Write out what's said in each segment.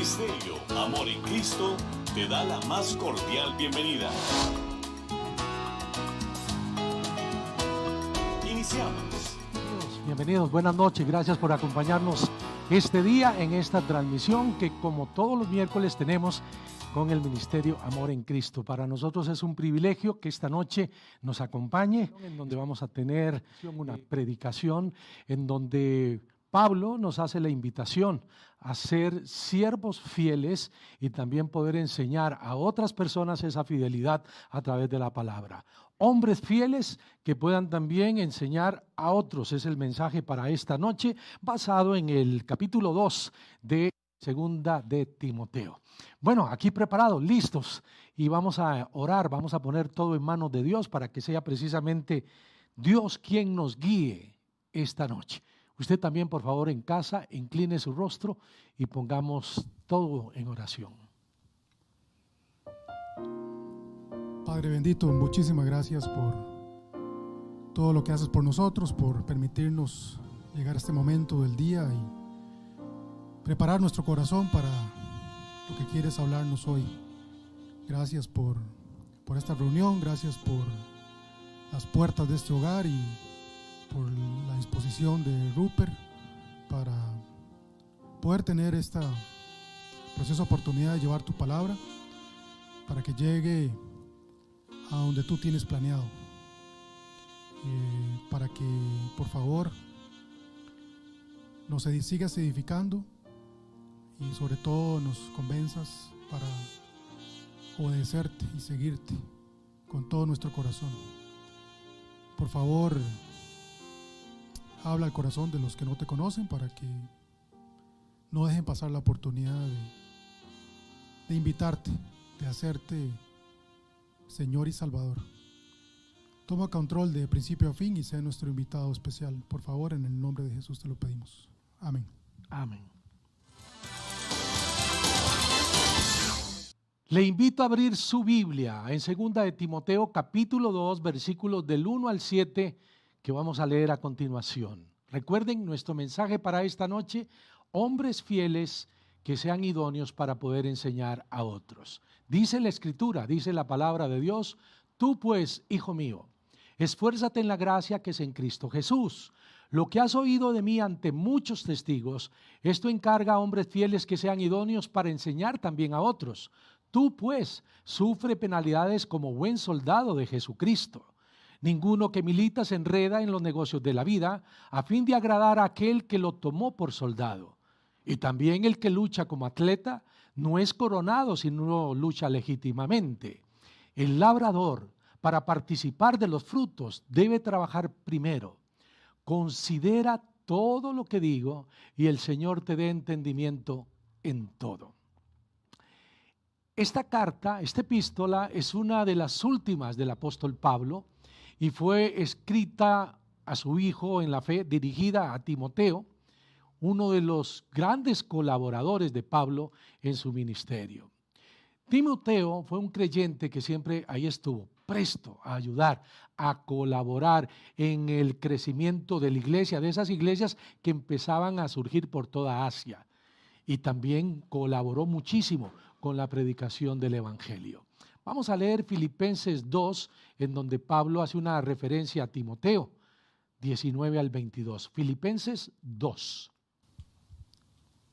Ministerio Amor en Cristo te da la más cordial bienvenida. Iniciamos. Bienvenidos, buenas noches, gracias por acompañarnos este día en esta transmisión que como todos los miércoles tenemos con el Ministerio Amor en Cristo. Para nosotros es un privilegio que esta noche nos acompañe, en donde vamos a tener una predicación en donde Pablo nos hace la invitación a ser siervos fieles y también poder enseñar a otras personas esa fidelidad a través de la palabra. Hombres fieles que puedan también enseñar a otros. Es el mensaje para esta noche basado en el capítulo 2 de Segunda de Timoteo. Bueno, aquí preparados, listos, y vamos a orar, vamos a poner todo en manos de Dios para que sea precisamente Dios quien nos guíe esta noche. Usted también, por favor, en casa, incline su rostro y pongamos todo en oración. Padre bendito, muchísimas gracias por todo lo que haces por nosotros, por permitirnos llegar a este momento del día y preparar nuestro corazón para lo que quieres hablarnos hoy. Gracias por esta reunión, gracias por las puertas de este hogar y por la disposición de Rupert para poder tener esta preciosa oportunidad de llevar tu palabra para que llegue a donde tú tienes planeado, para que por favor nos sigas edificando y sobre todo nos convenzas para obedecerte y seguirte con todo nuestro corazón. Por favor, habla al corazón de los que no te conocen para que no dejen pasar la oportunidad de invitarte, de hacerte Señor y Salvador. Toma control de principio a fin y sea nuestro invitado especial. Por favor, en el nombre de Jesús te lo pedimos. Amén. Amén. Le invito a abrir su Biblia en 2 de Timoteo capítulo 2 versículos del 1 al 7 que vamos a leer a continuación. Recuerden nuestro mensaje para esta noche: hombres fieles que sean idóneos para poder enseñar a otros. Dice la Escritura, dice la palabra de Dios: tú pues, hijo mío, esfuérzate en la gracia que es en Cristo Jesús. Lo que has oído de mí ante muchos testigos, esto encarga a hombres fieles que sean idóneos para enseñar también a otros. Tú pues, sufre penalidades como buen soldado de Jesucristo. Ninguno que milita se enreda en los negocios de la vida a fin de agradar a aquel que lo tomó por soldado. Y también el que lucha como atleta no es coronado si no lucha legítimamente. El labrador, para participar de los frutos, debe trabajar primero. Considera todo lo que digo y el Señor te dé entendimiento en todo. Esta carta, esta epístola, es una de las últimas del apóstol Pablo y fue escrita a su hijo en la fe, dirigida a Timoteo, uno de los grandes colaboradores de Pablo en su ministerio. Timoteo fue un creyente que siempre ahí estuvo, presto a ayudar, a colaborar en el crecimiento de la iglesia, de esas iglesias que empezaban a surgir por toda Asia. Y también colaboró muchísimo con la predicación del Evangelio. Vamos a leer Filipenses 2, en donde Pablo hace una referencia a Timoteo, 19 al 22. Filipenses 2.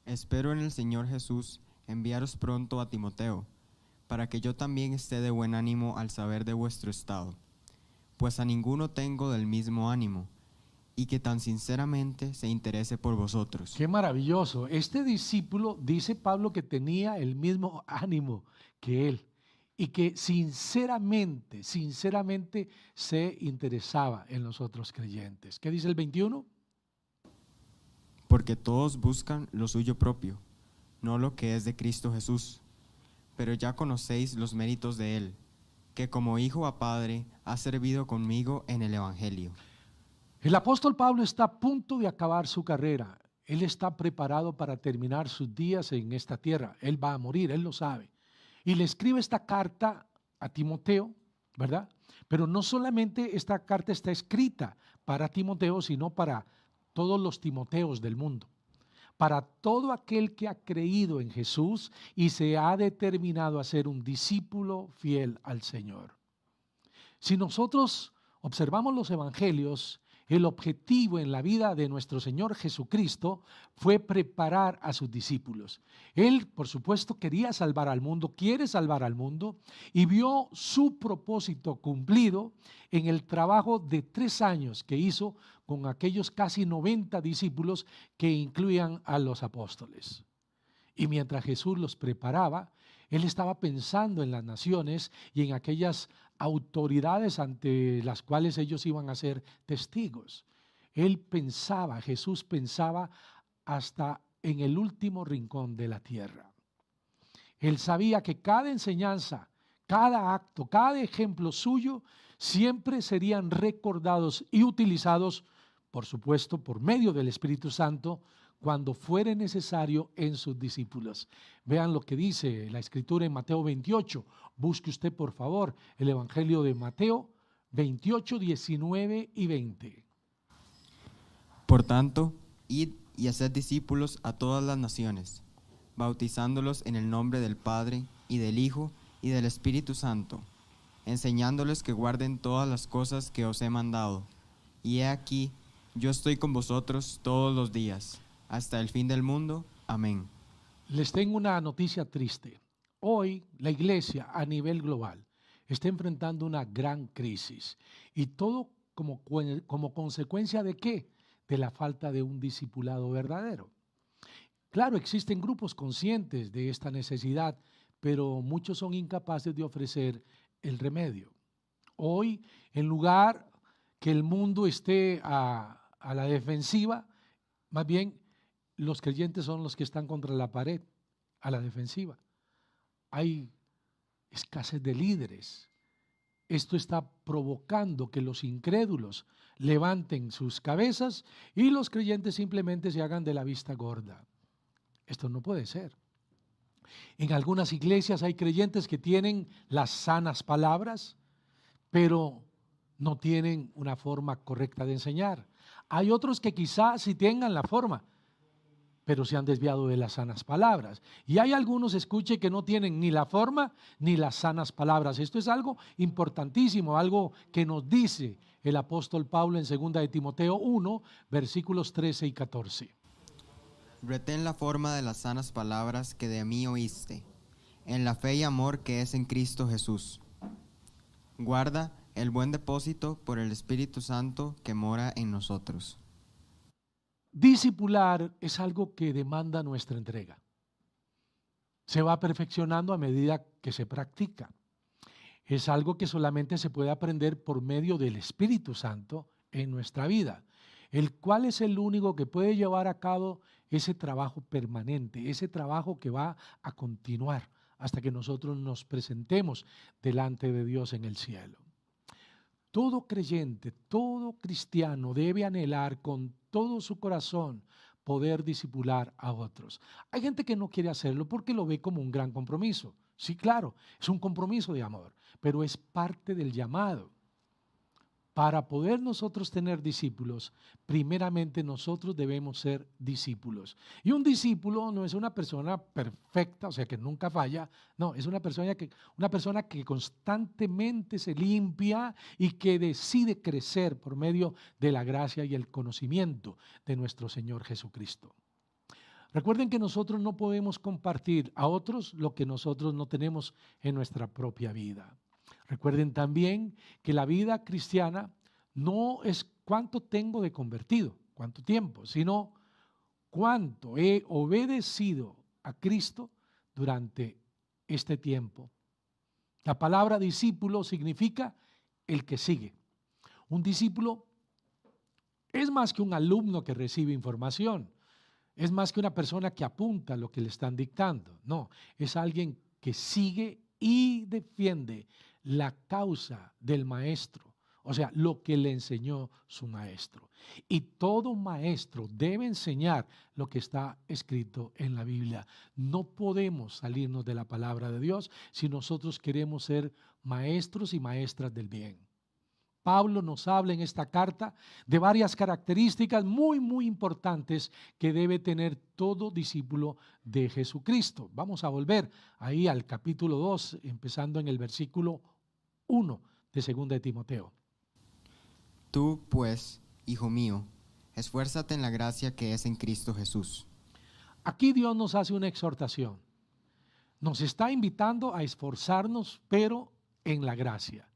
Espero en el Señor Jesús enviaros pronto a Timoteo, para que yo también esté de buen ánimo al saber de vuestro estado, pues a ninguno tengo del mismo ánimo, y que tan sinceramente se interese por vosotros. Qué maravilloso. Este discípulo, dice Pablo, que tenía el mismo ánimo que él y que sinceramente se interesaba en los otros creyentes. ¿Qué dice el 21? Porque todos buscan lo suyo propio, no lo que es de Cristo Jesús. Pero ya conocéis los méritos de Él, que como hijo a padre ha servido conmigo en el Evangelio. El apóstol Pablo está a punto de acabar su carrera. Él está preparado para terminar sus días en esta tierra. Él va a morir, él lo sabe. Y le escribe esta carta a Timoteo, ¿verdad? Pero no solamente esta carta está escrita para Timoteo, sino para todos los Timoteos del mundo. para todo aquel que ha creído en Jesús y se ha determinado a ser un discípulo fiel al Señor. Si nosotros observamos los evangelios, el objetivo en la vida de nuestro Señor Jesucristo fue preparar a sus discípulos. Él, por supuesto, quería salvar al mundo, quiere salvar al mundo, y vio su propósito cumplido en el trabajo de 3 años que hizo con aquellos casi 90 discípulos que incluían a los apóstoles. Y mientras Jesús los preparaba, Él estaba pensando en las naciones y en aquellas autoridades ante las cuales ellos iban a ser testigos. Jesús pensaba hasta en el último rincón de la tierra. Él sabía que cada enseñanza, cada acto, cada ejemplo suyo siempre serían recordados y utilizados, por supuesto, por medio del Espíritu Santo, cuando fuere necesario en sus discípulos. Vean lo que dice la Escritura en Mateo 28. Busque usted, por favor, el Evangelio de Mateo 28, 19 y 20. Por tanto, id y haced discípulos a todas las naciones, bautizándolos en el nombre del Padre, y del Hijo, y del Espíritu Santo, enseñándoles que guarden todas las cosas que os he mandado. Y he aquí, yo estoy con vosotros todos los días, hasta el fin del mundo. Amén. Les tengo una noticia triste. Hoy la iglesia a nivel global está enfrentando una gran crisis. ¿Y todo como consecuencia de qué? De la falta de un discipulado verdadero. Claro, existen grupos conscientes de esta necesidad, pero muchos son incapaces de ofrecer el remedio. Hoy, en lugar que el mundo esté a la defensiva, más bien los creyentes son los que están contra la pared, a la defensiva. Hay escasez de líderes. Esto está provocando que los incrédulos levanten sus cabezas y los creyentes simplemente se hagan de la vista gorda. Esto no puede ser. En algunas iglesias hay creyentes que tienen las sanas palabras, pero no tienen una forma correcta de enseñar. Hay otros que quizás sí tengan la forma, pero se han desviado de las sanas palabras. Y hay algunos, escuche, que no tienen ni la forma ni las sanas palabras. Esto es algo importantísimo, algo que nos dice el apóstol Pablo en 2 de Timoteo 1, versículos 13 y 14. Retén la forma de las sanas palabras que de mí oíste, en la fe y amor que es en Cristo Jesús. Guarda el buen depósito por el Espíritu Santo que mora en nosotros. Discipular es algo que demanda nuestra entrega. Se va perfeccionando a medida que se practica. Es algo que solamente se puede aprender por medio del Espíritu Santo en nuestra vida, el cual es el único que puede llevar a cabo ese trabajo permanente, ese trabajo que va a continuar hasta que nosotros nos presentemos delante de Dios en el cielo. Todo creyente, todo cristiano debe anhelar con todo su corazón poder discipular a otros. Hay gente que no quiere hacerlo porque lo ve como un gran compromiso. Sí, claro, es un compromiso de amor, pero es parte del llamado. Para poder nosotros tener discípulos, primeramente nosotros debemos ser discípulos. Y un discípulo no es una persona perfecta, o sea, que nunca falla. No, es una persona que constantemente se limpia y que decide crecer por medio de la gracia y el conocimiento de nuestro Señor Jesucristo. Recuerden que nosotros no podemos compartir a otros lo que nosotros no tenemos en nuestra propia vida. Recuerden también que la vida cristiana no es cuánto tengo de convertido, cuánto tiempo, sino cuánto he obedecido a Cristo durante este tiempo. La palabra discípulo significa el que sigue. Un discípulo es más que un alumno que recibe información, es más que una persona que apunta lo que le están dictando. No, es alguien que sigue y defiende la causa del maestro, o sea, lo que le enseñó su maestro. Y todo maestro debe enseñar lo que está escrito en la Biblia. No podemos salirnos de la palabra de Dios si nosotros queremos ser maestros y maestras del bien. Pablo nos habla en esta carta de varias características muy importantes que debe tener todo discípulo de Jesucristo. Vamos a volver ahí al capítulo 2, empezando en el versículo 1 de 2 de Timoteo. Tú, pues, hijo mío, esfuérzate en la gracia que es en Cristo Jesús. Aquí Dios nos hace una exhortación. Nos está invitando a esforzarnos, pero en la gracia.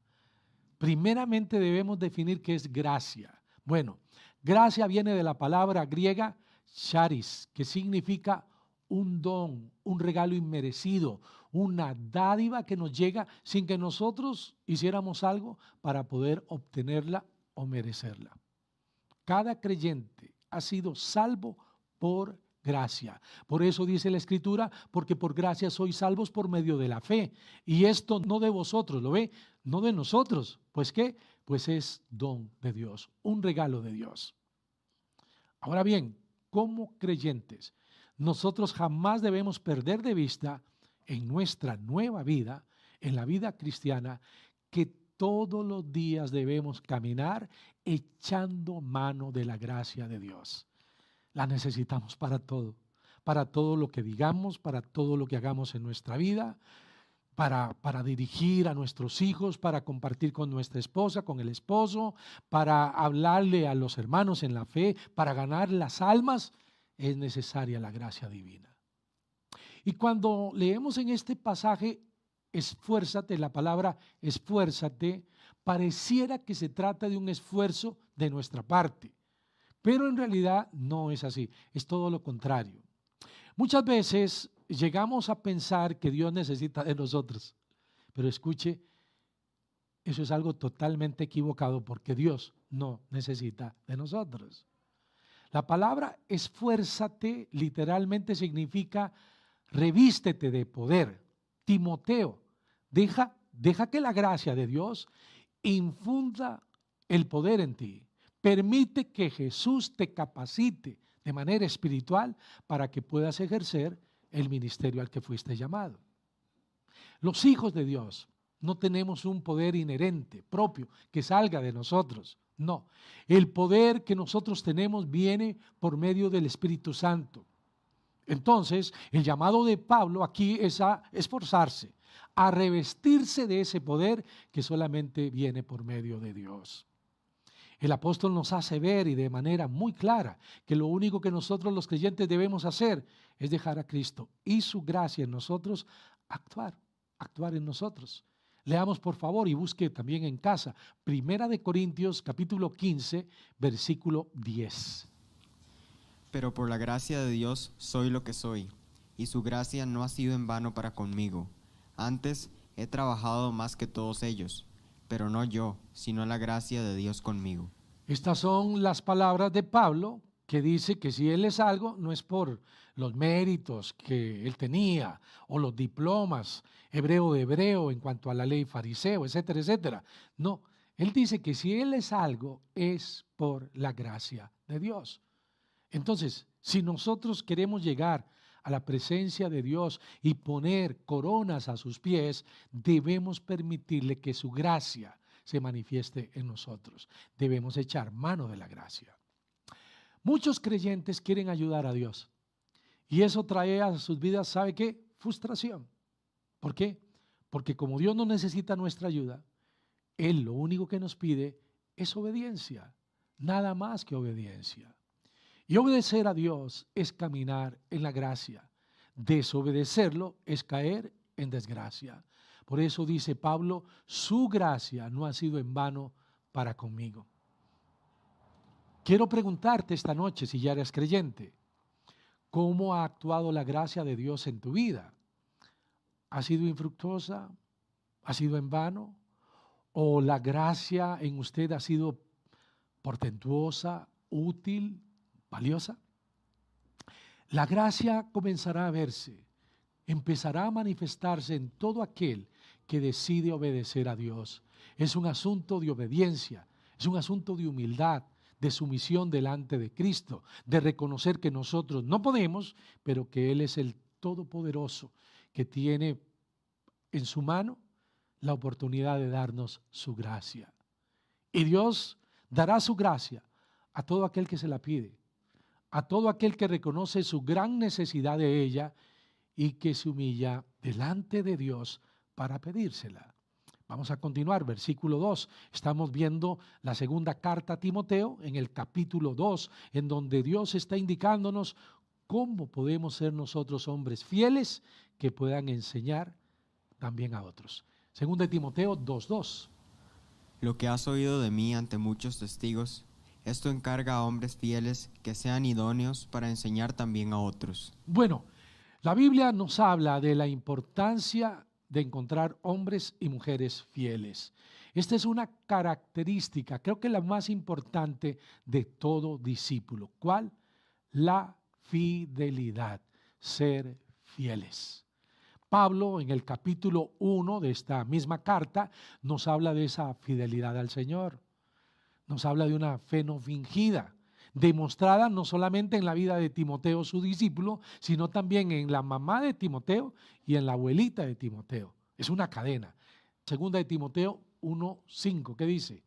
Primeramente debemos definir qué es gracia. Bueno, gracia viene de la palabra griega charis, que significa un don, un regalo inmerecido, una dádiva que nos llega sin que nosotros hiciéramos algo para poder obtenerla o merecerla. Cada creyente ha sido salvo por gracia. Por eso dice la Escritura, porque por gracia sois salvos por medio de la fe. Y esto no de vosotros, ¿lo ve? No de nosotros. ¿Pues qué? Pues es don de Dios, un regalo de Dios. Ahora bien, como creyentes, nosotros jamás debemos perder de vista en nuestra nueva vida, en la vida cristiana, que todos los días debemos caminar echando mano de la gracia de Dios. La necesitamos para todo lo que digamos, para todo lo que hagamos en nuestra vida, para dirigir a nuestros hijos, para compartir con nuestra esposa, con el esposo, para hablarle a los hermanos en la fe, para ganar las almas, es necesaria la gracia divina. Y cuando leemos en este pasaje, esfuérzate, la palabra esfuérzate, pareciera que se trata de un esfuerzo de nuestra parte. Pero en realidad no es así, es todo lo contrario. Muchas veces llegamos a pensar que Dios necesita de nosotros, pero escuche, eso es algo totalmente equivocado porque Dios no necesita de nosotros. La palabra esfuérzate literalmente significa revístete de poder. Timoteo, deja que la gracia de Dios infunda el poder en ti. Permite que Jesús te capacite de manera espiritual para que puedas ejercer el ministerio al que fuiste llamado. Los hijos de Dios no tenemos un poder inherente, propio, que salga de nosotros. No, el poder que nosotros tenemos viene por medio del Espíritu Santo. Entonces, el llamado de Pablo aquí es a esforzarse, a revestirse de ese poder que solamente viene por medio de Dios. El apóstol nos hace ver y de manera muy clara que lo único que nosotros los creyentes debemos hacer es dejar a Cristo y su gracia en nosotros actuar en nosotros. Leamos por favor y busque también en casa, Primera de Corintios capítulo 15, versículo 10. Pero por la gracia de Dios soy lo que soy, y su gracia no ha sido en vano para conmigo. Antes he trabajado más que todos ellos, pero no yo, sino la gracia de Dios conmigo. Estas son las palabras de Pablo, que dice que si él es algo, no es por los méritos que él tenía, o los diplomas, hebreo de hebreo en cuanto a la ley fariseo, etcétera, etcétera. No, él dice que si él es algo, es por la gracia de Dios. Entonces, si nosotros queremos llegar a la presencia de Dios y poner coronas a sus pies, debemos permitirle que su gracia se manifieste en nosotros. Debemos echar mano de la gracia. Muchos creyentes quieren ayudar a Dios y eso trae a sus vidas, ¿sabe qué? Frustración. ¿Por qué? Porque como Dios no necesita nuestra ayuda, Él lo único que nos pide es obediencia, nada más que obediencia. Y obedecer a Dios es caminar en la gracia. Desobedecerlo es caer en desgracia. Por eso dice Pablo, su gracia no ha sido en vano para conmigo. Quiero preguntarte esta noche, si ya eres creyente, ¿cómo ha actuado la gracia de Dios en tu vida? ¿Ha sido infructuosa? ¿Ha sido en vano? ¿O la gracia en usted ha sido portentuosa, útil, valiosa? La gracia comenzará a verse, empezará a manifestarse en todo aquel que decide obedecer a Dios. Es un asunto de obediencia, es un asunto de humildad, de sumisión delante de Cristo, de reconocer que nosotros no podemos, pero que Él es el Todopoderoso, que tiene en su mano la oportunidad de darnos su gracia. Y Dios dará su gracia a todo aquel que se la pide, a todo aquel que reconoce su gran necesidad de ella y que se humilla delante de Dios para pedírsela. Vamos a continuar, versículo 2. Estamos viendo la segunda carta a Timoteo en el capítulo 2, en donde Dios está indicándonos cómo podemos ser nosotros hombres fieles que puedan enseñar también a otros. Segunda de Timoteo 2:2. Lo que has oído de mí ante muchos testigos, esto encarga a hombres fieles que sean idóneos para enseñar también a otros. Bueno, la Biblia nos habla de la importancia de encontrar hombres y mujeres fieles. Esta es una característica, creo que la más importante de todo discípulo. ¿Cuál? La fidelidad, ser fieles. Pablo en el capítulo 1 de esta misma carta nos habla de esa fidelidad al Señor. Nos habla de una fe no fingida, demostrada no solamente en la vida de Timoteo, su discípulo, sino también en la mamá de Timoteo y en la abuelita de Timoteo. Es una cadena. Segunda de Timoteo 1:5, ¿qué dice?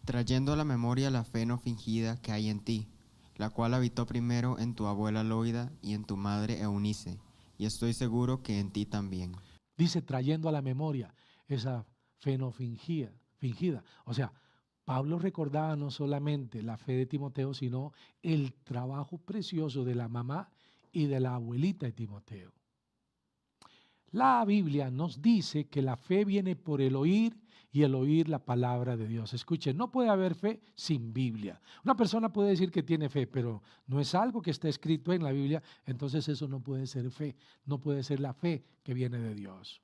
Trayendo a la memoria la fe no fingida que hay en ti, la cual habitó primero en tu abuela Loida y en tu madre Eunice, y estoy seguro que en ti también. Dice, trayendo a la memoria esa fe no fingida. O sea, Pablo recordaba no solamente la fe de Timoteo, sino el trabajo precioso de la mamá y de la abuelita de Timoteo. La Biblia nos dice que la fe viene por el oír y el oír la palabra de Dios. Escuchen, no puede haber fe sin Biblia. Una persona puede decir que tiene fe, pero no es algo que está escrito en la Biblia, entonces eso no puede ser fe, no puede ser la fe que viene de Dios.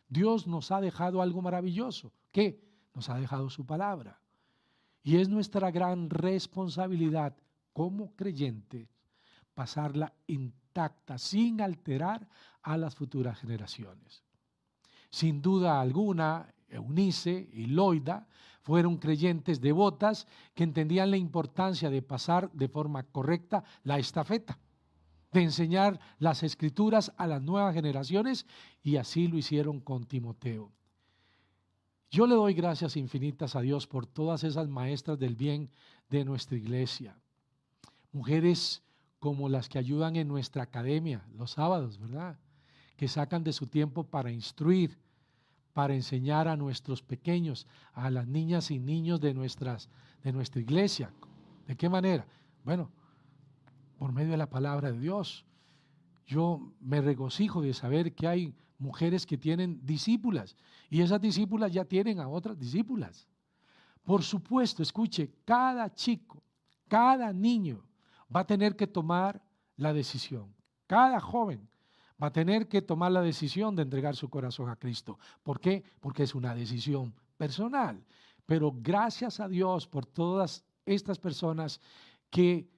Dios nos ha dejado algo maravilloso. ¿Qué? Nos ha dejado su palabra. Y es nuestra gran responsabilidad como creyentes pasarla intacta, sin alterar a las futuras generaciones. Sin duda alguna, Eunice y Loida fueron creyentes devotas que entendían la importancia de pasar de forma correcta la estafeta, de enseñar las escrituras a las nuevas generaciones, y así lo hicieron con Timoteo. Yo le doy gracias infinitas a Dios por todas esas maestras del bien de nuestra iglesia. Mujeres como las que ayudan en nuestra academia los sábados, ¿verdad? Que sacan de su tiempo para instruir, para enseñar a nuestros pequeños, a las niñas y niños de nuestra iglesia. ¿De qué manera? Bueno, por medio de la palabra de Dios. Yo me regocijo de saber que hay mujeres que tienen discípulas y esas discípulas ya tienen a otras discípulas. Por supuesto, escuche, cada chico, cada niño va a tener que tomar la decisión. Cada joven va a tener que tomar la decisión de entregar su corazón a Cristo. ¿Por qué? Porque es una decisión personal. Pero gracias a Dios por todas estas personas que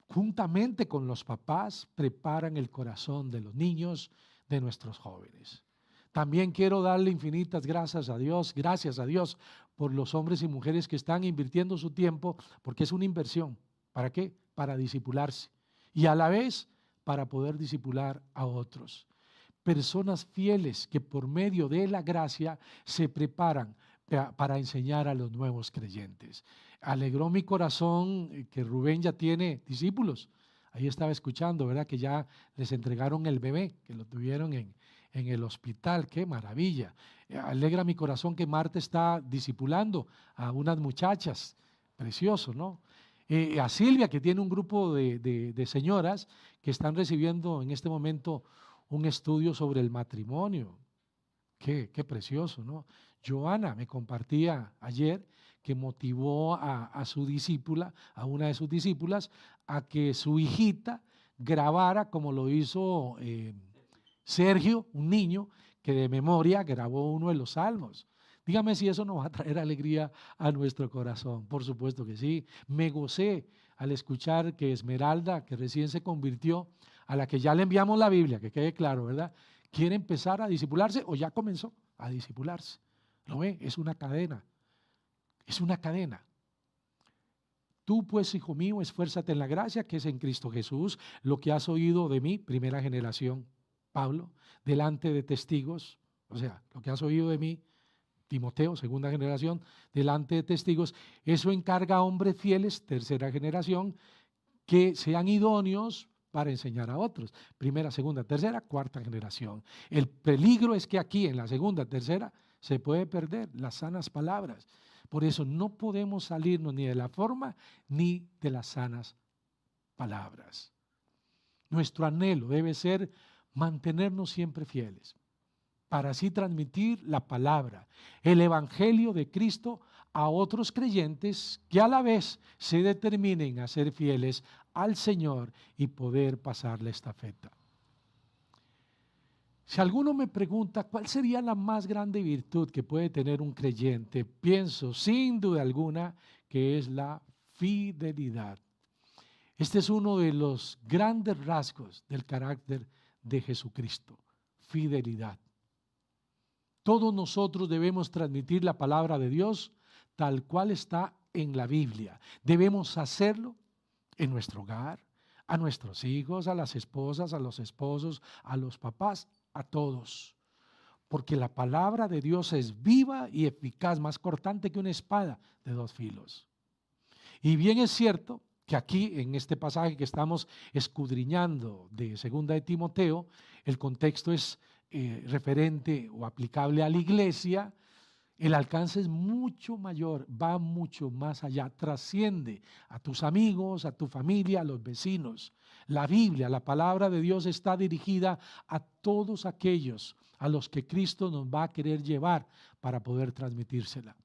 juntamente con los papás preparan el corazón de los niños, de nuestros jóvenes. También quiero darle infinitas gracias a Dios por los hombres y mujeres que están invirtiendo su tiempo, porque es una inversión. ¿Para qué? Para discipularse y a la vez para poder discipular a otros. Personas fieles que por medio de la gracia se preparan para enseñar a los nuevos creyentes. Alegró mi corazón que Rubén ya tiene discípulos. Ahí estaba escuchando, ¿verdad? Que ya les entregaron el bebé, que lo tuvieron en el hospital. ¡Qué maravilla! Alegra mi corazón que Marta está discipulando a unas muchachas. Precioso, ¿no? A Silvia, que tiene un grupo de señoras que están recibiendo en este momento un estudio sobre el matrimonio. Qué precioso, ¿no? Joana me compartía ayer que motivó a su discípula, a una de sus discípulas, a que su hijita grabara como lo hizo Sergio, un niño que de memoria grabó uno de los salmos. Dígame si eso nos va a traer alegría a nuestro corazón. Por supuesto que sí. Me gocé al escuchar que Esmeralda, que recién se convirtió, a la que ya le enviamos la Biblia, que quede claro, ¿verdad? Quiere empezar a discipularse o ya comenzó a discipularse. ¿Lo ve? Es una cadena. Es una cadena. Tú pues, hijo mío, esfuérzate en la gracia que es en Cristo Jesús. Lo que has oído de mí, primera generación, Pablo, delante de testigos, o sea, lo que has oído de mí, Timoteo, segunda generación, delante de testigos. Eso encarga a hombres fieles, tercera generación, que sean idóneos para enseñar a otros. Primera, segunda, tercera, cuarta generación. El peligro es que aquí en la segunda, tercera, se puede perder las sanas palabras. Por eso no podemos salirnos ni de la forma ni de las sanas palabras. Nuestro anhelo debe ser mantenernos siempre fieles, para así transmitir la palabra, el evangelio de Cristo a otros creyentes que a la vez se determinen a ser fieles al Señor y poder pasar la estafeta. Si alguno me pregunta cuál sería la más grande virtud que puede tener un creyente, pienso sin duda alguna que es la fidelidad. Este es uno de los grandes rasgos del carácter de Jesucristo, fidelidad. Todos nosotros debemos transmitir la palabra de Dios tal cual está en la Biblia. Debemos hacerlo en nuestro hogar, a nuestros hijos, a las esposas, a los esposos, a los papás, a todos. Porque la palabra de Dios es viva y eficaz, más cortante que una espada de dos filos. Y bien es cierto que aquí en este pasaje que estamos escudriñando de segunda de Timoteo, el contexto es referente o aplicable a la iglesia. El alcance es mucho mayor, va mucho más allá, trasciende a tus amigos, a tu familia, a los vecinos. La Biblia, la palabra de Dios está dirigida a todos aquellos a los que Cristo nos va a querer llevar para poder transmitírsela.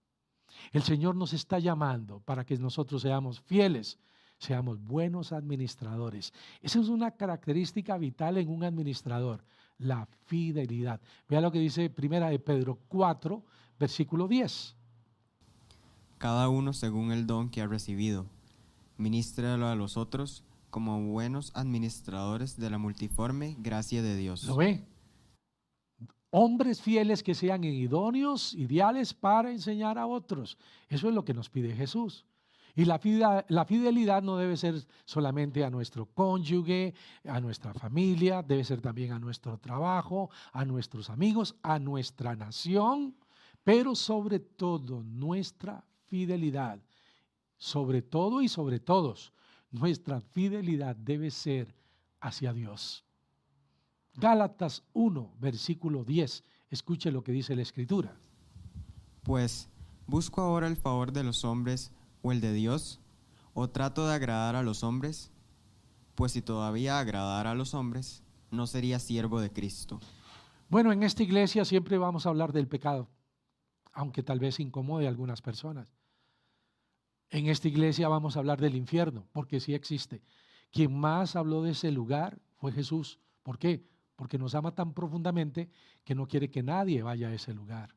El Señor nos está llamando para que nosotros seamos fieles, seamos buenos administradores. Esa es una característica vital en un administrador, la fidelidad. Vea lo que dice Primera de Pedro 4, versículo 10. Cada uno según el don que ha recibido, ministrelo a los otros como buenos administradores de la multiforme gracia de Dios. ¿Lo ve? Hombres fieles que sean idóneos, ideales para enseñar a otros. Eso es lo que nos pide Jesús. Y la fidelidad no debe ser solamente a nuestro cónyuge, a nuestra familia, debe ser también a nuestro trabajo, a nuestros amigos, a nuestra nación, pero sobre todo nuestra fidelidad, sobre todo y sobre todos, nuestra fidelidad debe ser hacia Dios. Gálatas 1, versículo 10, escuche lo que dice la Escritura. Pues, ¿busco ahora el favor de los hombres o el de Dios? ¿O trato de agradar a los hombres? Pues si todavía agradara a los hombres, no sería siervo de Cristo. Bueno, en esta iglesia siempre vamos a hablar del pecado, aunque tal vez incomode a algunas personas. En esta iglesia vamos a hablar del infierno, porque sí existe. Quien más habló de ese lugar fue Jesús. ¿Por qué? Porque nos ama tan profundamente que no quiere que nadie vaya a ese lugar.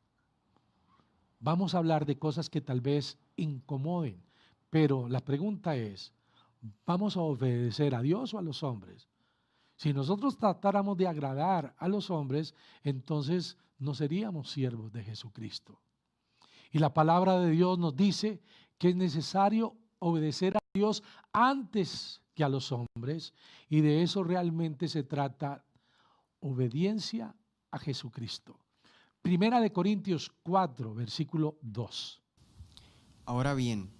Vamos a hablar de cosas que tal vez incomoden, pero la pregunta es, ¿vamos a obedecer a Dios o a los hombres? Si nosotros tratáramos de agradar a los hombres, entonces no seríamos siervos de Jesucristo. Y la palabra de Dios nos dice que es necesario obedecer a Dios antes que a los hombres, y de eso realmente se trata, obediencia a Jesucristo. Primera de Corintios 4, versículo 2. Ahora bien,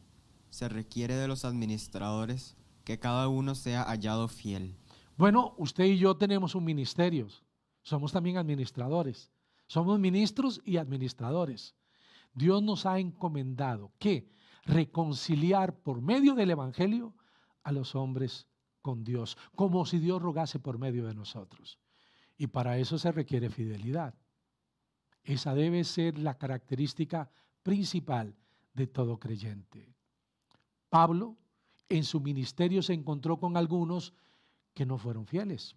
se requiere de los administradores que cada uno sea hallado fiel. Bueno, usted y yo tenemos un ministerio, somos también administradores, somos ministros y administradores. Dios nos ha encomendado que reconciliar por medio del Evangelio a los hombres con Dios, como si Dios rogase por medio de nosotros. Y para eso se requiere fidelidad. Esa debe ser la característica principal de todo creyente. Pablo en su ministerio se encontró con algunos que no fueron fieles,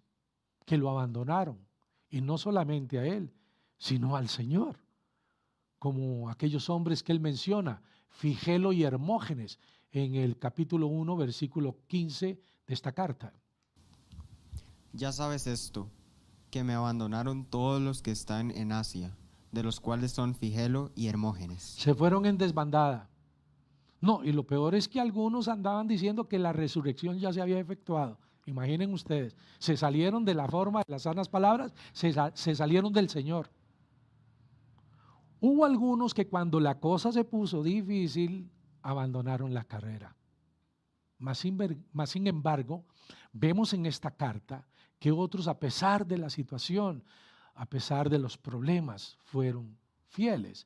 que lo abandonaron, y no solamente a él, sino al Señor, como aquellos hombres que él menciona, Figelo y Hermógenes, en el capítulo 1, versículo 15 de esta carta. Ya sabes esto, que me abandonaron todos los que están en Asia, de los cuales son Figelo y Hermógenes. Se fueron en desbandada. No, y lo peor es que algunos andaban diciendo que la resurrección ya se había efectuado. Imaginen ustedes, se salieron de la forma de las sanas palabras, se salieron del Señor. Hubo algunos que cuando la cosa se puso difícil, abandonaron la carrera. Mas sin embargo, vemos en esta carta que otros, a pesar de la situación, a pesar de los problemas, fueron fieles.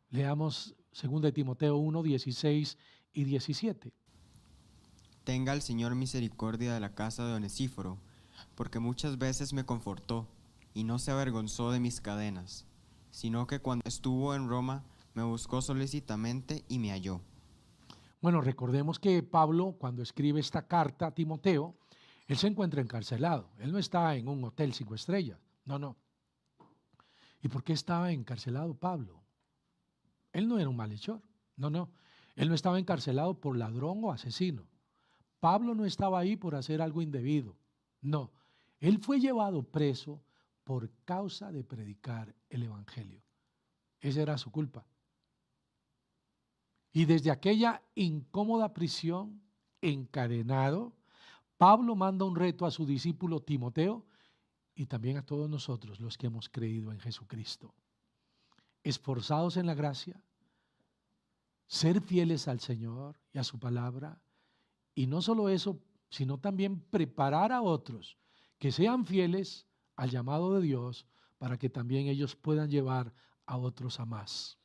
Leamos 2 Timoteo 1, 16 y 17. Tenga el Señor misericordia de la casa de Onesíforo, porque muchas veces me confortó y no se avergonzó de mis cadenas, sino que cuando estuvo en Roma me buscó solícitamente y me halló. Bueno, recordemos que Pablo, cuando escribe esta carta a Timoteo, él se encuentra encarcelado. Él no está en un hotel 5 estrellas. No. ¿Y por qué estaba encarcelado Pablo? Él no era un malhechor. No. Él no estaba encarcelado por ladrón o asesino. Pablo no estaba ahí por hacer algo indebido. No. Él fue llevado preso por causa de predicar el evangelio. Esa era su culpa. Y desde aquella incómoda prisión, encadenado, Pablo manda un reto a su discípulo Timoteo y también a todos nosotros los que hemos creído en Jesucristo. Esforzados en la gracia, ser fieles al Señor y a su palabra, y no solo eso, sino también preparar a otros que sean fieles al llamado de Dios para que también ellos puedan llevar a otros a más.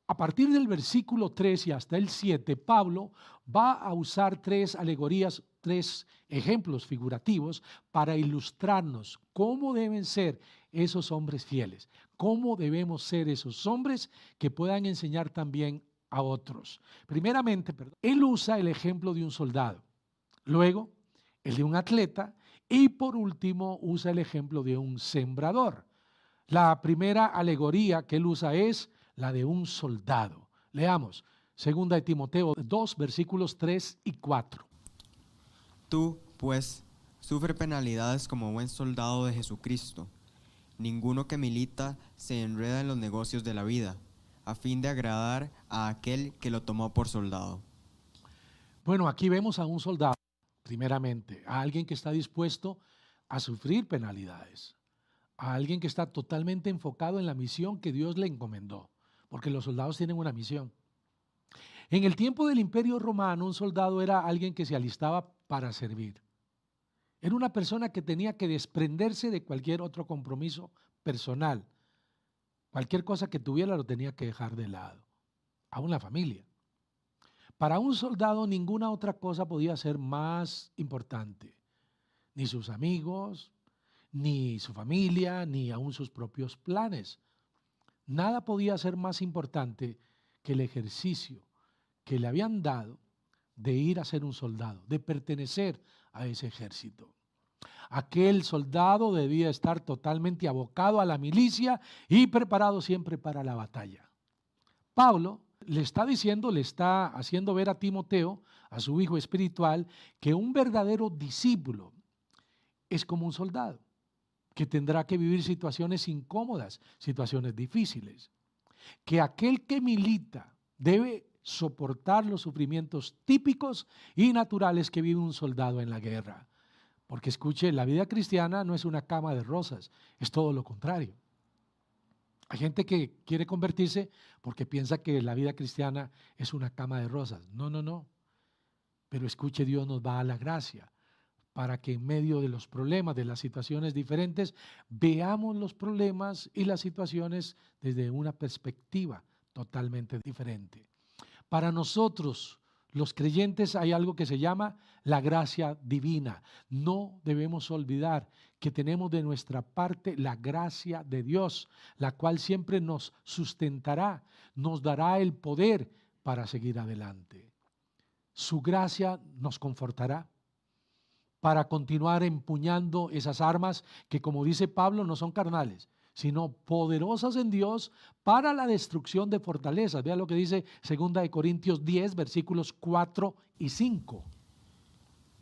A partir del versículo 3 y hasta el 7, Pablo va a usar 3 alegorías, 3 ejemplos figurativos para ilustrarnos cómo deben ser esos hombres fieles, cómo debemos ser esos hombres que puedan enseñar también a otros. Primeramente, él usa el ejemplo de un soldado, luego el de un atleta y por último usa el ejemplo de un sembrador. La primera alegoría que él usa es la de un soldado. Leamos 2 Timoteo 2, versículos 3 y 4. Tú, pues, sufre penalidades como buen soldado de Jesucristo. Ninguno que milita se enreda en los negocios de la vida, a fin de agradar a aquel que lo tomó por soldado. Bueno, aquí vemos a un soldado, primeramente, a alguien que está dispuesto a sufrir penalidades, a alguien que está totalmente enfocado en la misión que Dios le encomendó, porque los soldados tienen una misión. En el tiempo del Imperio Romano, un soldado era alguien que se alistaba para servir. Era una persona que tenía que desprenderse de cualquier otro compromiso personal. Cualquier cosa que tuviera lo tenía que dejar de lado, aún la familia. Para un soldado ninguna otra cosa podía ser más importante, ni sus amigos, ni su familia, ni aún sus propios planes. Nada podía ser más importante que el ejercicio que le habían dado de ir a ser un soldado, de pertenecer a ese ejército. Aquel soldado debía estar totalmente abocado a la milicia y preparado siempre para la batalla. Pablo le está diciendo, le está haciendo ver a Timoteo, a su hijo espiritual, que un verdadero discípulo es como un soldado, que tendrá que vivir situaciones incómodas, situaciones difíciles, que aquel que milita debe soportar los sufrimientos típicos y naturales que vive un soldado en la guerra. Porque escuche, la vida cristiana no es una cama de rosas, es todo lo contrario. Hay gente que quiere convertirse porque piensa que la vida cristiana es una cama de rosas. No. Pero escuche, Dios nos da la gracia para que en medio de los problemas, de las situaciones diferentes, veamos los problemas y las situaciones desde una perspectiva totalmente diferente. Para nosotros, los creyentes, hay algo que se llama la gracia divina. No debemos olvidar que tenemos de nuestra parte la gracia de Dios, la cual siempre nos sustentará, nos dará el poder para seguir adelante. Su gracia nos confortará para continuar empuñando esas armas que, como dice Pablo, no son carnales, sino poderosas en Dios para la destrucción de fortalezas. Vea lo que dice 2 Corintios 10, versículos 4 y 5.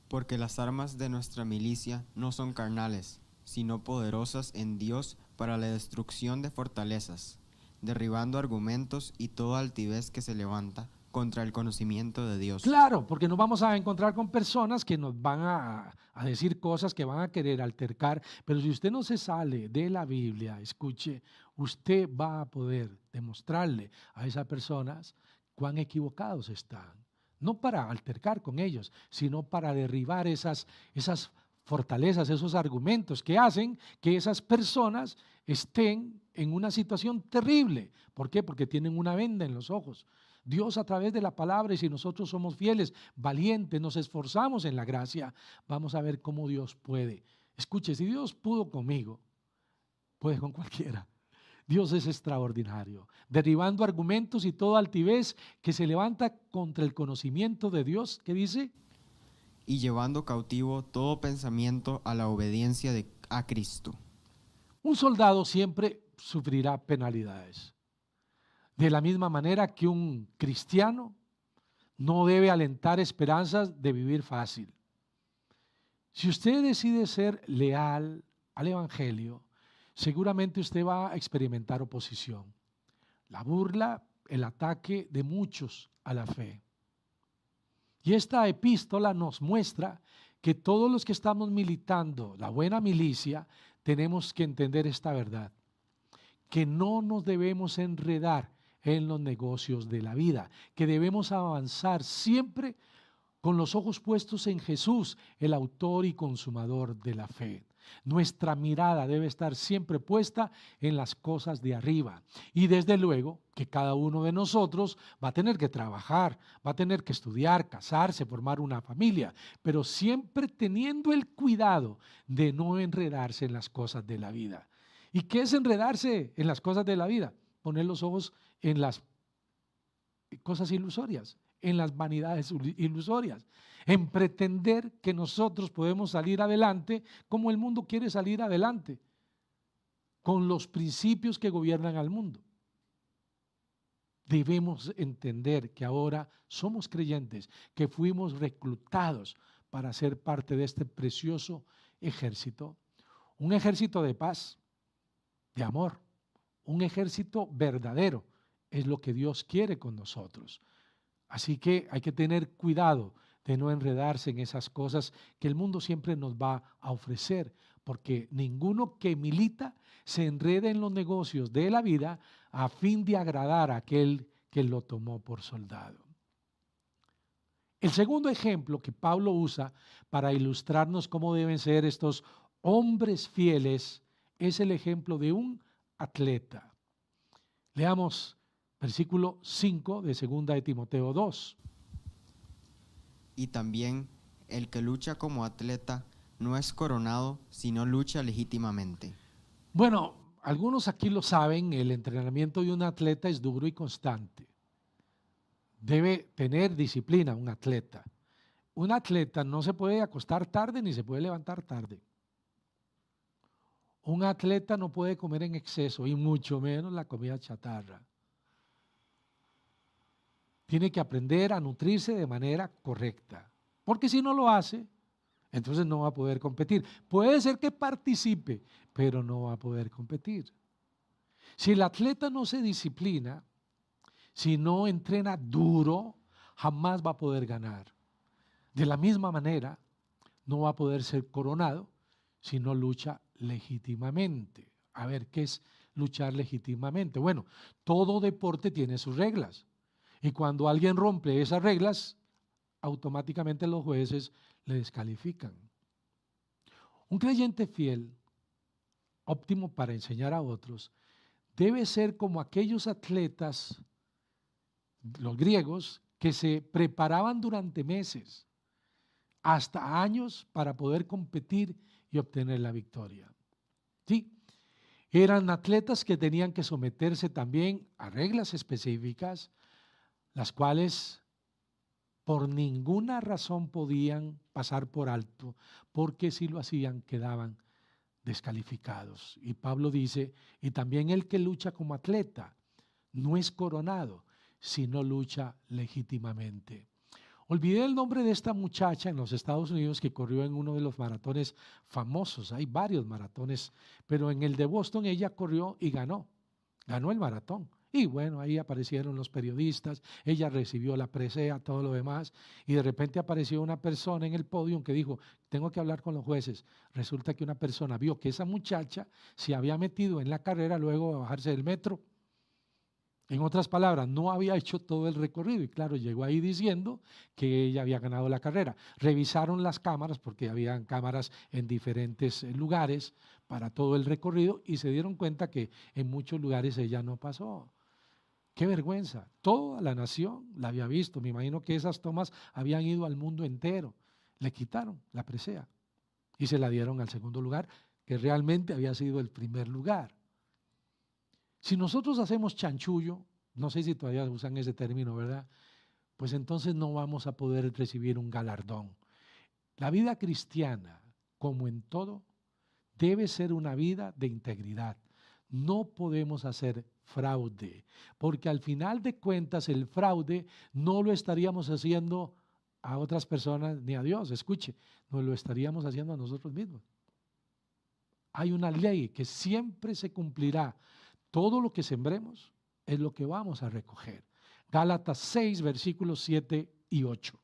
Porque las armas de nuestra milicia no son carnales, sino poderosas en Dios para la destrucción de fortalezas, derribando argumentos y toda altivez que se levanta contra el conocimiento de Dios. Claro, porque nos vamos a encontrar con personas que nos van a decir cosas, que van a querer altercar, pero si usted no se sale de la Biblia, escuche, usted va a poder demostrarle a esas personas cuán equivocados están. No para altercar con ellos, sino para derribar esas fortalezas, esos argumentos que hacen que esas personas estén en una situación terrible. ¿Por qué? Porque tienen una venda en los ojos. Dios a través de la palabra, y si nosotros somos fieles, valientes, nos esforzamos en la gracia, vamos a ver cómo Dios puede. Escuche, si Dios pudo conmigo, puede con cualquiera. Dios es extraordinario, derribando argumentos y toda altivez que se levanta contra el conocimiento de Dios. ¿Qué dice? Y llevando cautivo todo pensamiento a la obediencia a Cristo. Un soldado siempre sufrirá penalidades. De la misma manera que un cristiano no debe alentar esperanzas de vivir fácil. Si usted decide ser leal al Evangelio, seguramente usted va a experimentar oposición, la burla, el ataque de muchos a la fe. Y esta epístola nos muestra que todos los que estamos militando la buena milicia tenemos que entender esta verdad, que no nos debemos enredar en los negocios de la vida, que debemos avanzar siempre con los ojos puestos en Jesús, el autor y consumador de la fe. Nuestra mirada debe estar siempre puesta en las cosas de arriba. Y desde luego que cada uno de nosotros va a tener que trabajar, va a tener que estudiar, casarse, formar una familia, pero siempre teniendo el cuidado de no enredarse en las cosas de la vida. ¿Y qué es enredarse en las cosas de la vida? Poner los ojos en las cosas ilusorias, en las vanidades ilusorias, en pretender que nosotros podemos salir adelante como el mundo quiere salir adelante, con los principios que gobiernan al mundo. Debemos entender que ahora somos creyentes, que fuimos reclutados para ser parte de este precioso ejército, un ejército de paz, de amor, un ejército verdadero. Es lo que Dios quiere con nosotros. Así que hay que tener cuidado de no enredarse en esas cosas que el mundo siempre nos va a ofrecer, porque ninguno que milita se enreda en los negocios de la vida a fin de agradar a aquel que lo tomó por soldado. El segundo ejemplo que Pablo usa para ilustrarnos cómo deben ser estos hombres fieles es el ejemplo de un atleta. Leamos versículo 5 de 2 de Timoteo 2. Y también el que lucha como atleta no es coronado, sino lucha legítimamente. Bueno, algunos aquí lo saben, el entrenamiento de un atleta es duro y constante. Debe tener disciplina un atleta. Un atleta no se puede acostar tarde ni se puede levantar tarde. Un atleta no puede comer en exceso y mucho menos la comida chatarra. Tiene que aprender a nutrirse de manera correcta, porque si no lo hace, entonces no va a poder competir. Puede ser que participe, pero no va a poder competir. Si el atleta no se disciplina, si no entrena duro, jamás va a poder ganar. De la misma manera, no va a poder ser coronado si no lucha legítimamente. A ver, ¿qué es luchar legítimamente? Bueno, todo deporte tiene sus reglas. Y cuando alguien rompe esas reglas, automáticamente los jueces le descalifican. Un creyente fiel, óptimo para enseñar a otros, debe ser como aquellos atletas, los griegos, que se preparaban durante meses, hasta años, para poder competir y obtener la victoria. Sí, eran atletas que tenían que someterse también a reglas específicas, las cuales por ninguna razón podían pasar por alto, porque si lo hacían quedaban descalificados. Y Pablo dice, y también el que lucha como atleta no es coronado, sino lucha legítimamente. Olvidé el nombre de esta muchacha en los Estados Unidos que corrió en uno de los maratones famosos. Hay varios maratones, pero en el de Boston ella corrió y ganó el maratón. Y bueno, ahí aparecieron los periodistas, ella recibió la presea, todo lo demás, y de repente apareció una persona en el podio que dijo, tengo que hablar con los jueces. Resulta que una persona vio que esa muchacha se había metido en la carrera luego de bajarse del metro. En otras palabras, no había hecho todo el recorrido y claro, llegó ahí diciendo que ella había ganado la carrera. Revisaron las cámaras porque habían cámaras en diferentes lugares para todo el recorrido y se dieron cuenta que en muchos lugares ella no pasó. ¡Qué vergüenza! Toda la nación la había visto. Me imagino que esas tomas habían ido al mundo entero. Le quitaron la presea y se la dieron al segundo lugar, que realmente había sido el primer lugar. Si nosotros hacemos chanchullo, no sé si todavía usan ese término, ¿verdad? Pues entonces no vamos a poder recibir un galardón. La vida cristiana, como en todo, debe ser una vida de integridad. No podemos hacer fraude, porque al final de cuentas el fraude no lo estaríamos haciendo a otras personas ni a Dios. Escuche, nos lo estaríamos haciendo a nosotros mismos. Hay una ley que siempre se cumplirá. Todo lo que sembremos es lo que vamos a recoger. Gálatas 6, versículos 7 y 8.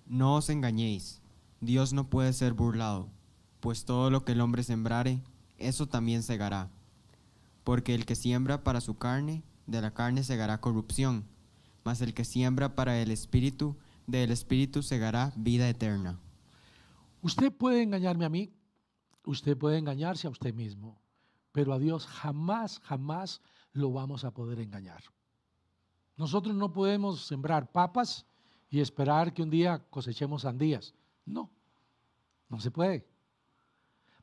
No os engañéis, Dios no puede ser burlado, pues todo lo que el hombre sembrare, eso también segará. Porque el que siembra para su carne, de la carne segará corrupción, mas el que siembra para el Espíritu, del Espíritu segará vida eterna. Usted puede engañarme a mí, usted puede engañarse a usted mismo, pero a Dios jamás, jamás lo vamos a poder engañar. Nosotros no podemos sembrar papas y esperar que un día cosechemos sandías. No, no se puede.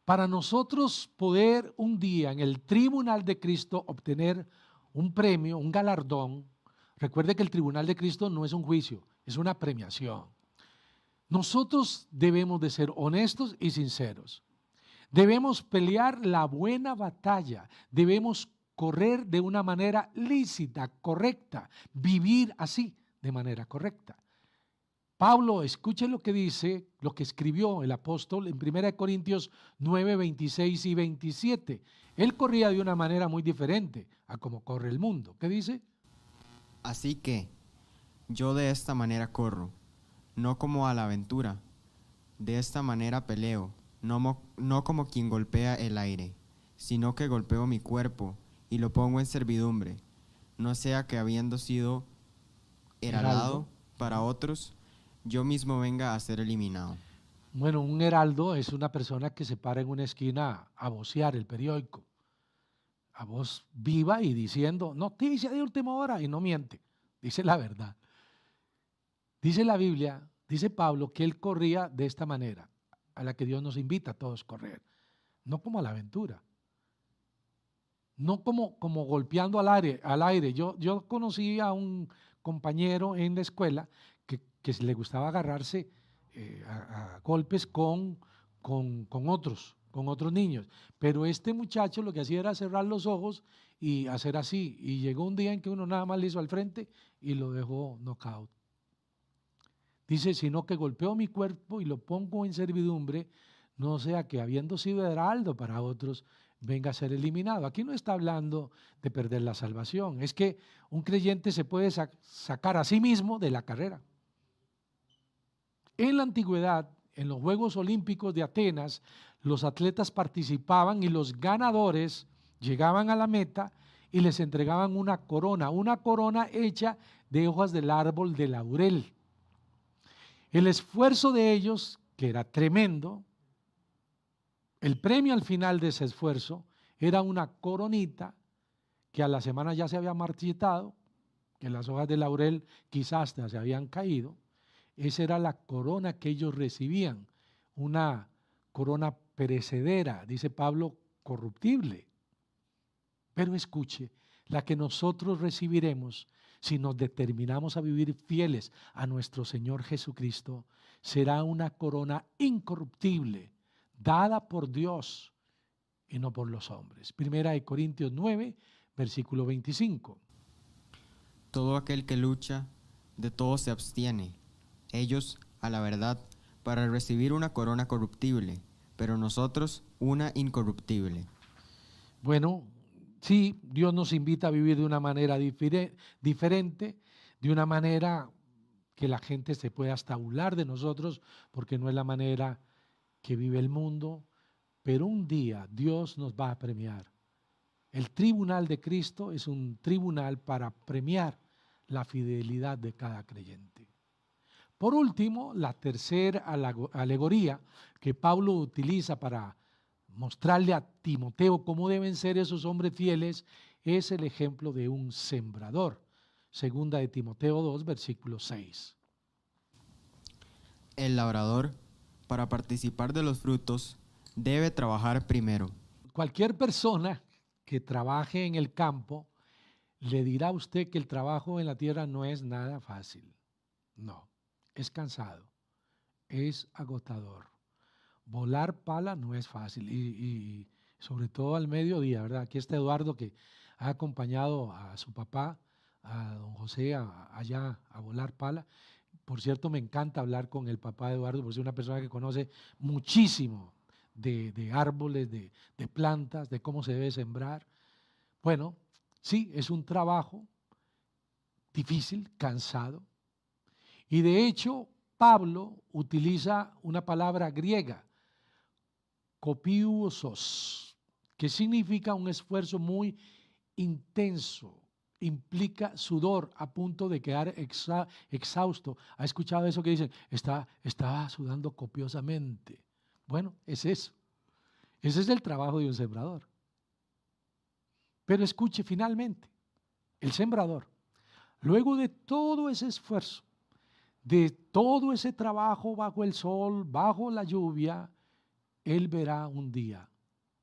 Para nosotros poder un día en el tribunal de Cristo obtener un premio, un galardón, recuerde que el tribunal de Cristo no es un juicio, es una premiación. Nosotros debemos de ser honestos y sinceros. Debemos pelear la buena batalla, debemos correr de una manera lícita, correcta, vivir así de manera correcta. Pablo, escuche lo que dice, lo que escribió el apóstol en 1 Corintios 9, 26 y 27. Él corría de una manera muy diferente a como corre el mundo. ¿Qué dice? Así que, yo de esta manera corro, no como a la aventura, de esta manera peleo. No como quien golpea el aire, sino que golpeo mi cuerpo y lo pongo en servidumbre, no sea que habiendo sido heraldo para otros, yo mismo venga a ser eliminado. Bueno, un heraldo es una persona que se para en una esquina a vocear el periódico, a voz viva y diciendo, noticia de última hora, y no miente, dice la verdad. Dice la Biblia, dice Pablo, que él corría de esta manera, a la que Dios nos invita a todos a correr, no como a la aventura, no como golpeando al aire. Yo conocí a un compañero en la escuela que le gustaba agarrarse a golpes con otros niños, pero este muchacho lo que hacía era cerrar los ojos y hacer así, y llegó un día en que uno nada más le hizo al frente y lo dejó knockout. Dice, sino que golpeo mi cuerpo y lo pongo en servidumbre, no sea que habiendo sido heraldo para otros, venga a ser eliminado. Aquí no está hablando de perder la salvación, es que un creyente se puede sacar a sí mismo de la carrera. En la antigüedad, en los Juegos Olímpicos de Atenas, los atletas participaban y los ganadores llegaban a la meta y les entregaban una corona hecha de hojas del árbol de laurel. El esfuerzo de ellos, que era tremendo, el premio al final de ese esfuerzo era una coronita que a la semana ya se había marchitado, que las hojas de laurel quizás hasta se habían caído. Esa era la corona que ellos recibían, una corona perecedera, dice Pablo, corruptible. Pero escuche, la que nosotros recibiremos si nos determinamos a vivir fieles a nuestro Señor Jesucristo, será una corona incorruptible, dada por Dios y no por los hombres. Primera de Corintios 9, versículo 25. Todo aquel que lucha, de todo se abstiene. Ellos, a la verdad, para recibir una corona corruptible, pero nosotros una incorruptible. Bueno, Sí, Dios nos invita a vivir de una manera diferente, de una manera que la gente se pueda hasta burlar de nosotros, porque no es la manera que vive el mundo, pero un día Dios nos va a premiar. El tribunal de Cristo es un tribunal para premiar la fidelidad de cada creyente. Por último, la tercera alegoría que Pablo utiliza para mostrarle a Timoteo cómo deben ser esos hombres fieles es el ejemplo de un sembrador. Segunda de Timoteo 2, versículo 6. El labrador, para participar de los frutos, debe trabajar primero. Cualquier persona que trabaje en el campo le dirá a usted que el trabajo en la tierra no es nada fácil. No, es cansado, es agotador. Volar pala no es fácil y sobre todo al mediodía, ¿verdad? Aquí está Eduardo que ha acompañado a su papá, a don José, allá a volar pala. Por cierto, me encanta hablar con el papá de Eduardo, porque es una persona que conoce muchísimo de árboles, de plantas, de cómo se debe sembrar. Bueno, sí, es un trabajo difícil, cansado. Y de hecho, Pablo utiliza una palabra griega, kopiusos, que significa un esfuerzo muy intenso, implica sudor a punto de quedar exhausto. ¿Ha escuchado eso que dicen? Estaba sudando copiosamente. Bueno, es eso. Ese es el trabajo de un sembrador. Pero escuche, finalmente, el sembrador, luego de todo ese esfuerzo, de todo ese trabajo bajo el sol, bajo la lluvia, él verá un día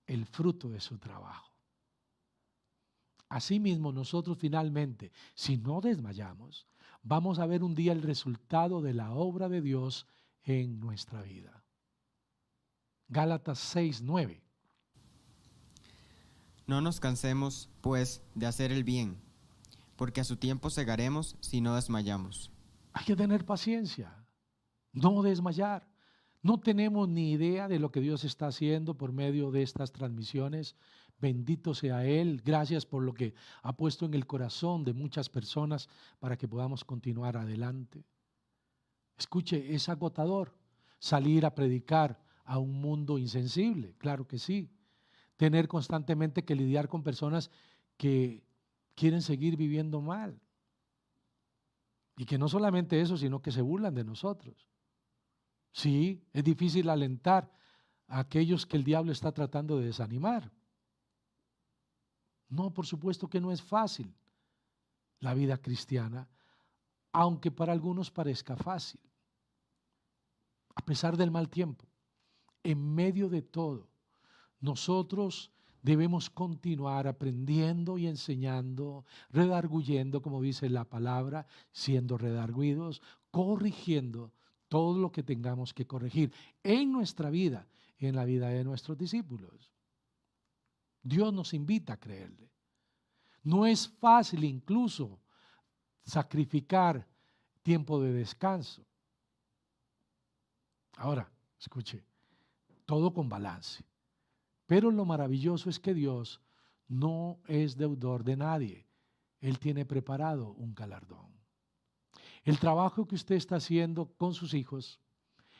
el fruto de su trabajo. Asimismo, nosotros finalmente, si no desmayamos, vamos a ver un día el resultado de la obra de Dios en nuestra vida. Gálatas 6:9. No nos cansemos, pues, de hacer el bien, porque a su tiempo segaremos si no desmayamos. Hay que tener paciencia, no desmayar. No tenemos ni idea de lo que Dios está haciendo por medio de estas transmisiones. Bendito sea Él. Gracias por lo que ha puesto en el corazón de muchas personas para que podamos continuar adelante. Escuche, es agotador salir a predicar a un mundo insensible, claro que sí. Tener constantemente que lidiar con personas que quieren seguir viviendo mal. Y que no solamente eso, sino que se burlan de nosotros. Sí, es difícil alentar a aquellos que el diablo está tratando de desanimar. No, por supuesto que no es fácil la vida cristiana, aunque para algunos parezca fácil. A pesar del mal tiempo, en medio de todo, nosotros debemos continuar aprendiendo y enseñando, redarguyendo, como dice la palabra, siendo redarguidos, corrigiendo todo lo que tengamos que corregir en nuestra vida y en la vida de nuestros discípulos. Dios nos invita a creerle. No es fácil incluso sacrificar tiempo de descanso. Ahora, escuche, todo con balance. Pero lo maravilloso es que Dios no es deudor de nadie. Él tiene preparado un galardón. El trabajo que usted está haciendo con sus hijos,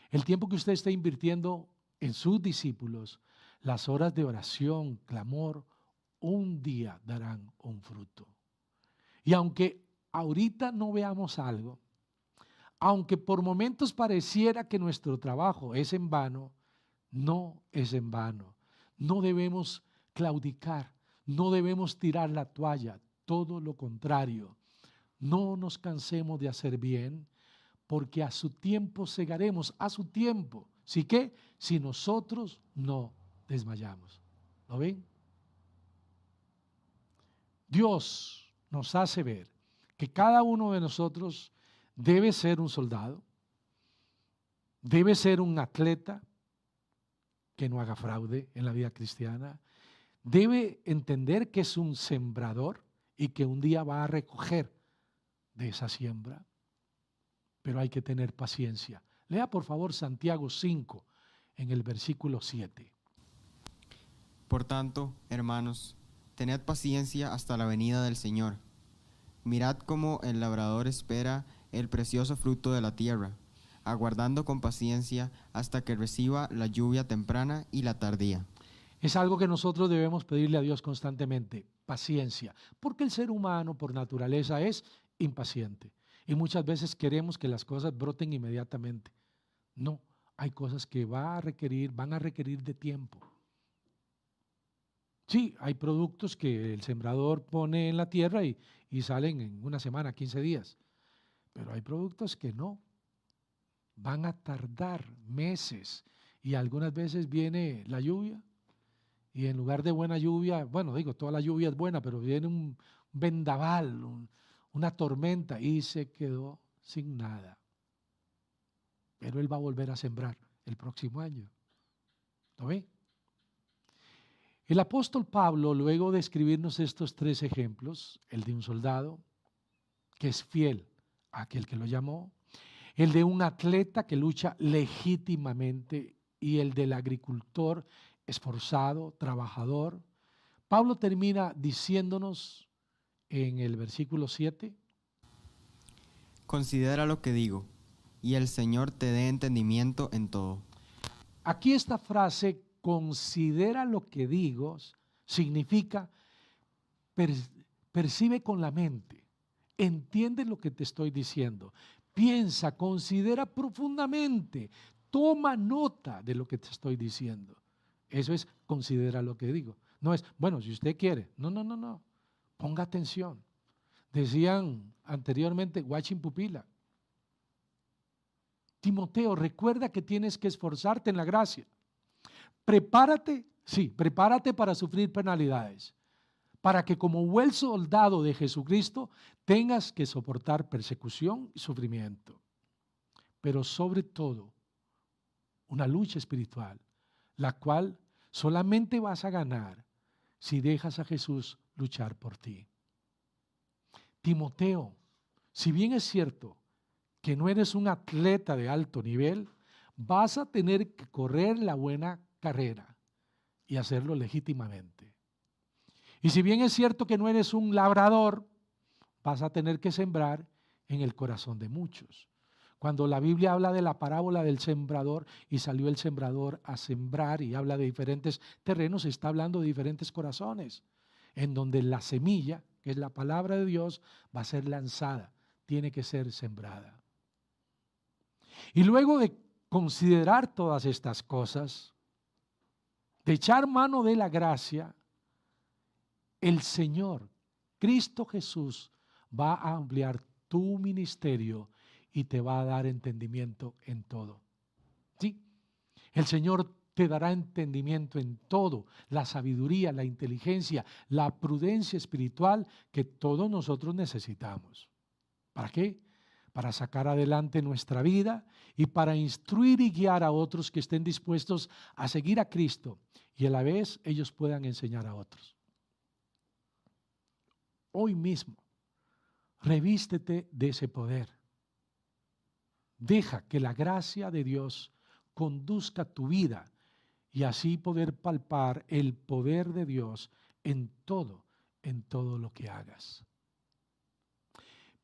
el tiempo que usted está invirtiendo en sus discípulos, las horas de oración, clamor, un día darán un fruto. Y aunque ahorita no veamos algo, aunque por momentos pareciera que nuestro trabajo es en vano, no es en vano. No debemos claudicar, no debemos tirar la toalla, todo lo contrario. No nos cansemos de hacer bien, porque a su tiempo segaremos, a su tiempo. ¿Sí qué? Si nosotros no desmayamos. ¿Lo ven? Dios nos hace ver que cada uno de nosotros debe ser un soldado, debe ser un atleta que no haga fraude en la vida cristiana, debe entender que es un sembrador y que un día va a recoger de esa siembra, pero hay que tener paciencia. Lea por favor Santiago 5 en el versículo 7. Por tanto, hermanos, tened paciencia hasta la venida del Señor. Mirad cómo el labrador espera el precioso fruto de la tierra, aguardando con paciencia hasta que reciba la lluvia temprana y la tardía. Es algo que nosotros debemos pedirle a Dios constantemente, paciencia, porque el ser humano por naturaleza es impaciente y muchas veces queremos que las cosas broten inmediatamente. No, hay cosas que van a requerir de tiempo. Sí, hay productos que el sembrador pone en la tierra y salen en una semana, 15 días, pero hay productos que no, van a tardar meses y algunas veces viene la lluvia y en lugar de buena lluvia, bueno, digo, toda la lluvia es buena, pero viene un vendaval, una tormenta y se quedó sin nada. Pero él va a volver a sembrar el próximo año. ¿Lo ve? El apóstol Pablo, luego de escribirnos estos 3 ejemplos, el de un soldado que es fiel a aquel que lo llamó, el de un atleta que lucha legítimamente y el del agricultor esforzado, trabajador, Pablo termina diciéndonos en el versículo 7: Considera lo que digo, y el Señor te dé entendimiento en todo. Aquí esta frase, considera lo que digo, significa percibe con la mente, entiende lo que te estoy diciendo, piensa, considera profundamente, toma nota de lo que te estoy diciendo. Eso es considera lo que digo. No es, bueno, si usted quiere. No. Ponga atención. Decían anteriormente, watching pupila. Timoteo, recuerda que tienes que esforzarte en la gracia. Prepárate para sufrir penalidades, para que como buen soldado de Jesucristo tengas que soportar persecución y sufrimiento. Pero sobre todo, una lucha espiritual, la cual solamente vas a ganar si dejas a Jesús luchar por ti. Timoteo, si bien es cierto que no eres un atleta de alto nivel, vas a tener que correr la buena carrera y hacerlo legítimamente. Y si bien es cierto que no eres un labrador, vas a tener que sembrar en el corazón de muchos. Cuando la Biblia habla de la parábola del sembrador y salió el sembrador a sembrar y habla de diferentes terrenos, está hablando de diferentes corazones, en donde la semilla, que es la palabra de Dios, va a ser lanzada, tiene que ser sembrada. Y luego de considerar todas estas cosas, de echar mano de la gracia, el Señor, Cristo Jesús, va a ampliar tu ministerio y te va a dar entendimiento en todo. ¿Sí? El Señor te dará entendimiento en todo, la sabiduría, la inteligencia, la prudencia espiritual que todos nosotros necesitamos. ¿Para qué? Para sacar adelante nuestra vida y para instruir y guiar a otros que estén dispuestos a seguir a Cristo y a la vez ellos puedan enseñar a otros. Hoy mismo, revístete de ese poder. Deja que la gracia de Dios conduzca tu vida y así poder palpar el poder de Dios en todo lo que hagas.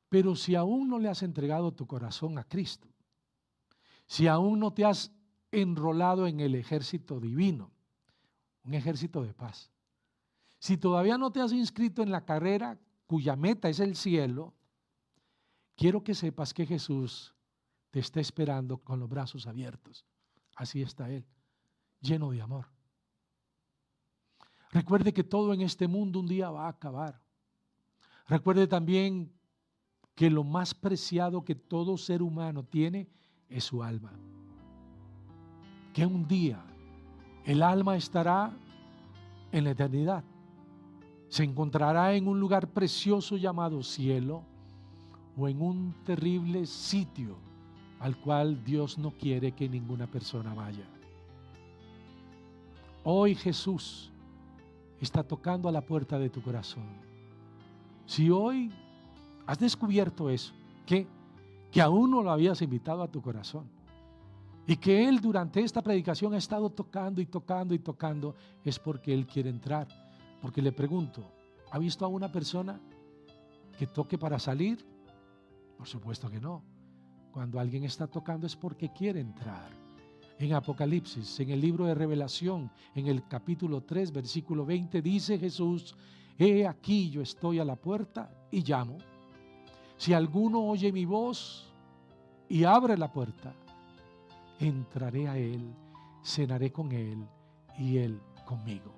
Pero si aún no le has entregado tu corazón a Cristo, si aún no te has enrolado en el ejército divino, un ejército de paz, si todavía no te has inscrito en la carrera cuya meta es el cielo, quiero que sepas que Jesús te está esperando con los brazos abiertos. Así está Él, lleno de amor. Recuerde que todo en este mundo un día va a acabar. Recuerde también que lo más preciado que todo ser humano tiene es su alma. Que un día el alma estará en la eternidad. Se encontrará en un lugar precioso llamado cielo o en un terrible sitio al cual Dios no quiere que ninguna persona vaya. Hoy Jesús está tocando a la puerta de tu corazón. Si hoy has descubierto eso, que aún no lo habías invitado a tu corazón y que Él durante esta predicación ha estado tocando y tocando y tocando, es porque Él quiere entrar, Porque le pregunto, ¿ha visto a una persona que toque para salir? Por supuesto que no. Cuando alguien está tocando es porque quiere entrar. En Apocalipsis, en el libro de Revelación, en el capítulo 3, versículo 20, dice Jesús: he aquí yo estoy a la puerta y llamo. Si alguno oye mi voz y abre la puerta, entraré a él, cenaré con él y él conmigo.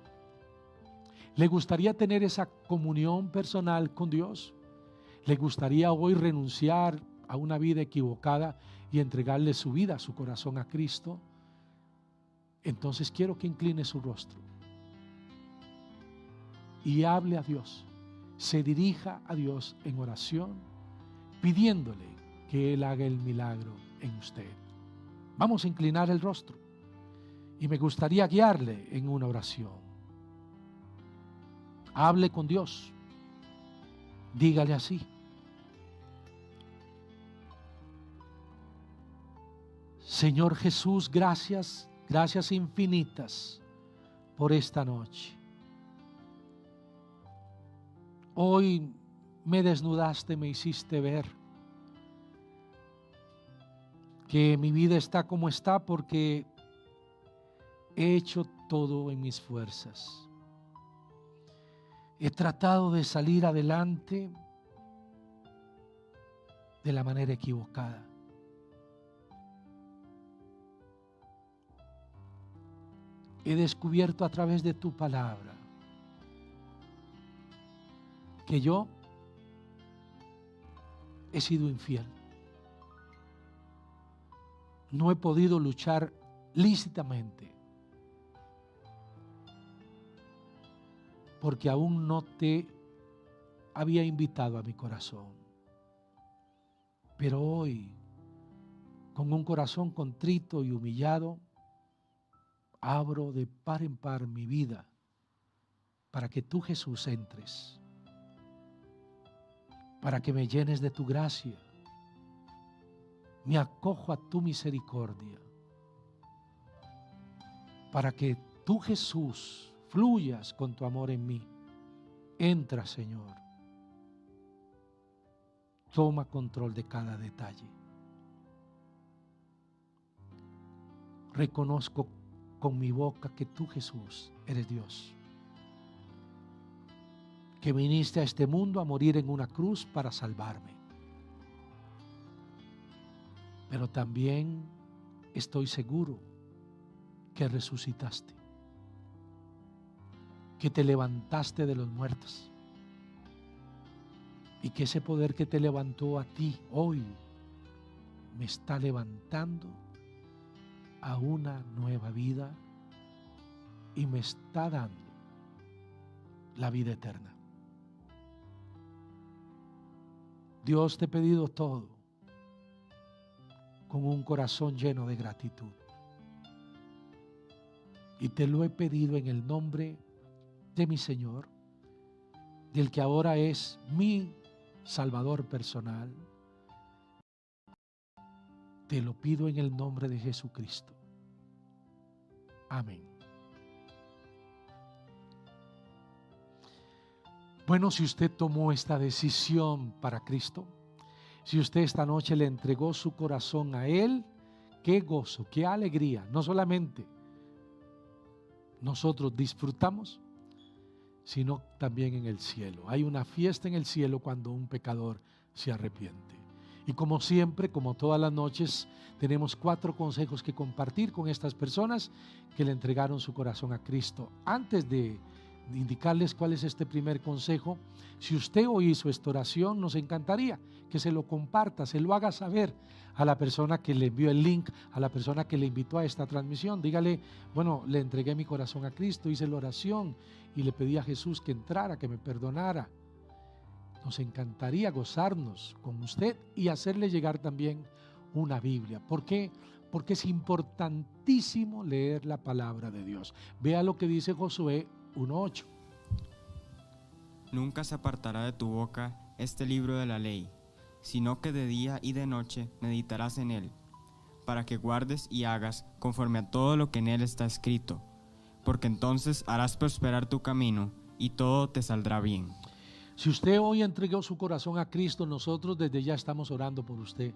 ¿Le gustaría tener esa comunión personal con Dios? ¿Le gustaría hoy renunciar a una vida equivocada y entregarle su vida, su corazón a Cristo? Entonces quiero que incline su rostro y hable a Dios, se dirija a Dios en oración, pidiéndole que Él haga el milagro en usted. Vamos a inclinar el rostro y me gustaría guiarle en una oración. Hable con Dios, dígale así: Señor Jesús, gracias infinitas por esta noche. Hoy me desnudaste, me hiciste ver que mi vida está como está porque he hecho todo en mis fuerzas. He tratado de salir adelante de la manera equivocada. He descubierto a través de tu palabra que yo he sido infiel. No he podido luchar lícitamente porque aún no te había invitado a mi corazón. Pero hoy, con un corazón contrito y humillado, abro de par en par mi vida para que tú, Jesús, entres, para que me llenes de tu gracia. Me acojo a tu misericordia, para que tú, Jesús, fluyas con tu amor en mí. Entra, Señor. Toma control de cada detalle. Reconozco con mi boca que tú, Jesús, eres Dios, que viniste a este mundo a morir en una cruz para salvarme. Pero también estoy seguro que resucitaste, que te levantaste de los muertos y que ese poder que te levantó a ti hoy me está levantando a una nueva vida y me está dando la vida eterna. Dios, te he pedido todo con un corazón lleno de gratitud, y te lo he pedido en el nombre de mi Señor, del que ahora es mi Salvador personal. Te lo pido en el nombre de Jesucristo. Amén. Bueno, si usted tomó esta decisión para Cristo, si usted esta noche le entregó su corazón a Él, qué gozo, qué alegría. No solamente nosotros disfrutamos, sino también en el cielo. Hay una fiesta en el cielo cuando un pecador se arrepiente. Y como siempre, como todas las noches, tenemos 4 consejos que compartir con estas personas que le entregaron su corazón a Cristo. Antes de indicarles cuál es este primer consejo, si usted hoy hizo esta oración, nos encantaría que se lo comparta, se lo haga saber a la persona que le envió el link, a la persona que le invitó a esta transmisión. Dígale: bueno, le entregué mi corazón a Cristo, hice la oración y le pedí a Jesús que entrara, que me perdonara. Nos encantaría gozarnos con usted y hacerle llegar también una Biblia. ¿Por qué? Porque es importantísimo leer la palabra de Dios. Vea lo que dice Josué 1:8. Nunca se apartará de tu boca este libro de la ley, sino que de día y de noche meditarás en él, para que guardes y hagas conforme a todo lo que en él está escrito, porque entonces harás prosperar tu camino y todo te saldrá bien. Si usted hoy entregó su corazón a Cristo, nosotros desde ya estamos orando por usted.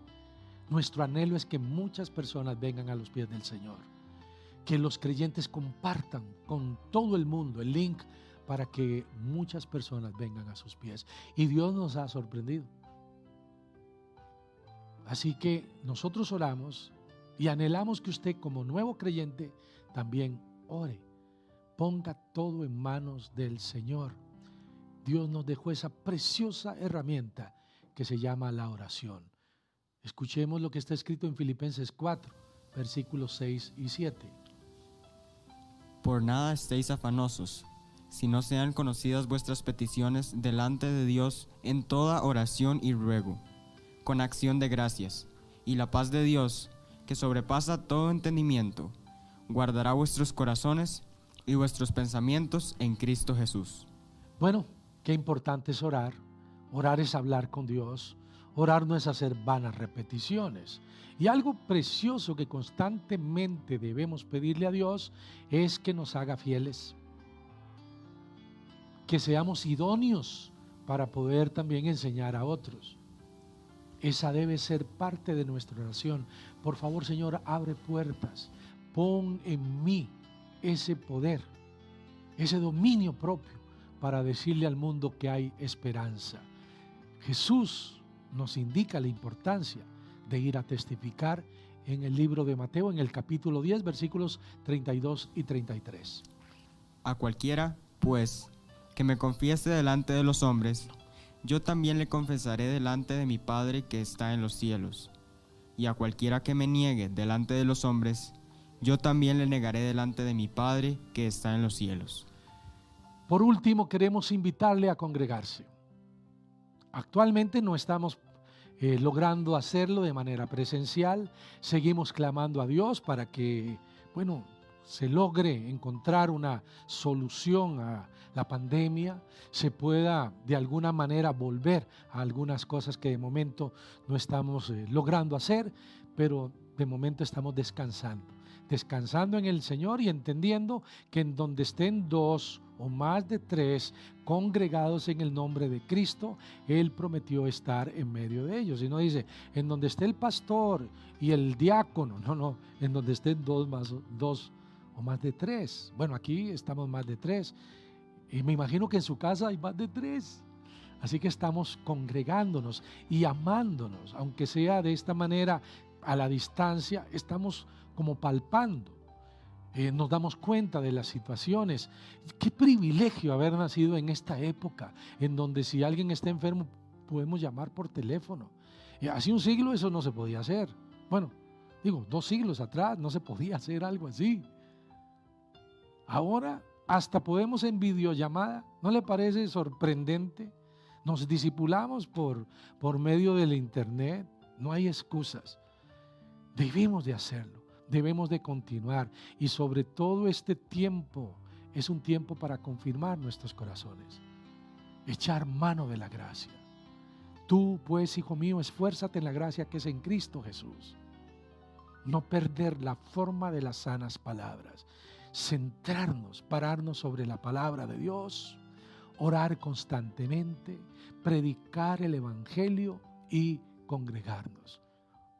Nuestro anhelo es que muchas personas vengan a los pies del Señor. Que los creyentes compartan con todo el mundo el link para que muchas personas vengan a sus pies. Y Dios nos ha sorprendido. Así que nosotros oramos y anhelamos que usted como nuevo creyente también ore. Ponga todo en manos del Señor. Dios nos dejó esa preciosa herramienta que se llama la oración. Escuchemos lo que está escrito en Filipenses 4, versículos 6 y 7. Por nada estéis afanosos, si no sean conocidas vuestras peticiones delante de Dios en toda oración y ruego, con acción de gracias, y la paz de Dios, que sobrepasa todo entendimiento, guardará vuestros corazones y vuestros pensamientos en Cristo Jesús. Bueno, qué importante es orar. Orar es hablar con Dios. Orar no es hacer vanas repeticiones. Y algo precioso que constantemente debemos pedirle a Dios es que nos haga fieles. Que seamos idóneos para poder también enseñar a otros. Esa debe ser parte de nuestra oración. Por favor, Señor, abre puertas. Pon en mí ese poder, ese dominio propio para decirle al mundo que hay esperanza. Jesús nos indica la importancia de ir a testificar en el libro de Mateo, en el capítulo 10, versículos 32 y 33. A cualquiera, pues, que me confiese delante de los hombres, yo también le confesaré delante de mi Padre que está en los cielos. Y a cualquiera que me niegue delante de los hombres, yo también le negaré delante de mi Padre que está en los cielos. Por último, queremos invitarle a congregarse. Actualmente no estamos logrando hacerlo de manera presencial. Seguimos clamando a Dios para que, se logre encontrar una solución a la pandemia, se pueda de alguna manera volver a algunas cosas que de momento no estamos logrando hacer, pero de momento estamos descansando en el Señor y entendiendo que en donde estén dos o más de tres congregados en el nombre de Cristo, Él prometió estar en medio de ellos. Y no dice, en donde esté el pastor y el diácono, no, en donde estén dos o más de tres. Bueno, aquí estamos más de tres. Y me imagino que en su casa hay más de tres. Así que estamos congregándonos y amándonos, aunque sea de esta manera a la distancia, estamos como palpando. Nos damos cuenta de las situaciones. Qué privilegio haber nacido en esta época, en donde si alguien está enfermo podemos llamar por teléfono. Hace un siglo eso no se podía hacer. 2 siglos atrás no se podía hacer algo así. Ahora hasta podemos en videollamada. ¿No le parece sorprendente? Nos discipulamos por medio del internet. No hay excusas. Debemos de hacerlo. Debemos de continuar. Y sobre todo este tiempo es un tiempo para confirmar nuestros corazones. Echar mano de la gracia. Tú, pues, hijo mío, esfuérzate en la gracia que es en Cristo Jesús. No perder la forma de las sanas palabras. Centrarnos, pararnos sobre la palabra de Dios, orar constantemente, predicar el evangelio y congregarnos.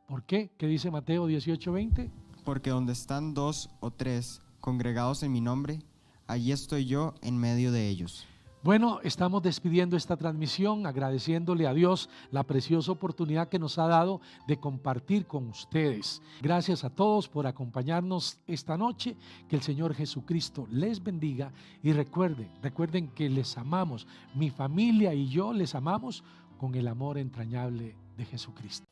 ¿Por qué? ¿Qué dice Mateo 18:20? Porque donde están 2 o 3 congregados en mi nombre, allí estoy yo en medio de ellos. Bueno, estamos despidiendo esta transmisión, agradeciéndole a Dios la preciosa oportunidad que nos ha dado de compartir con ustedes. Gracias a todos por acompañarnos esta noche. Que el Señor Jesucristo les bendiga y recuerden que les amamos. Mi familia y yo les amamos con el amor entrañable de Jesucristo.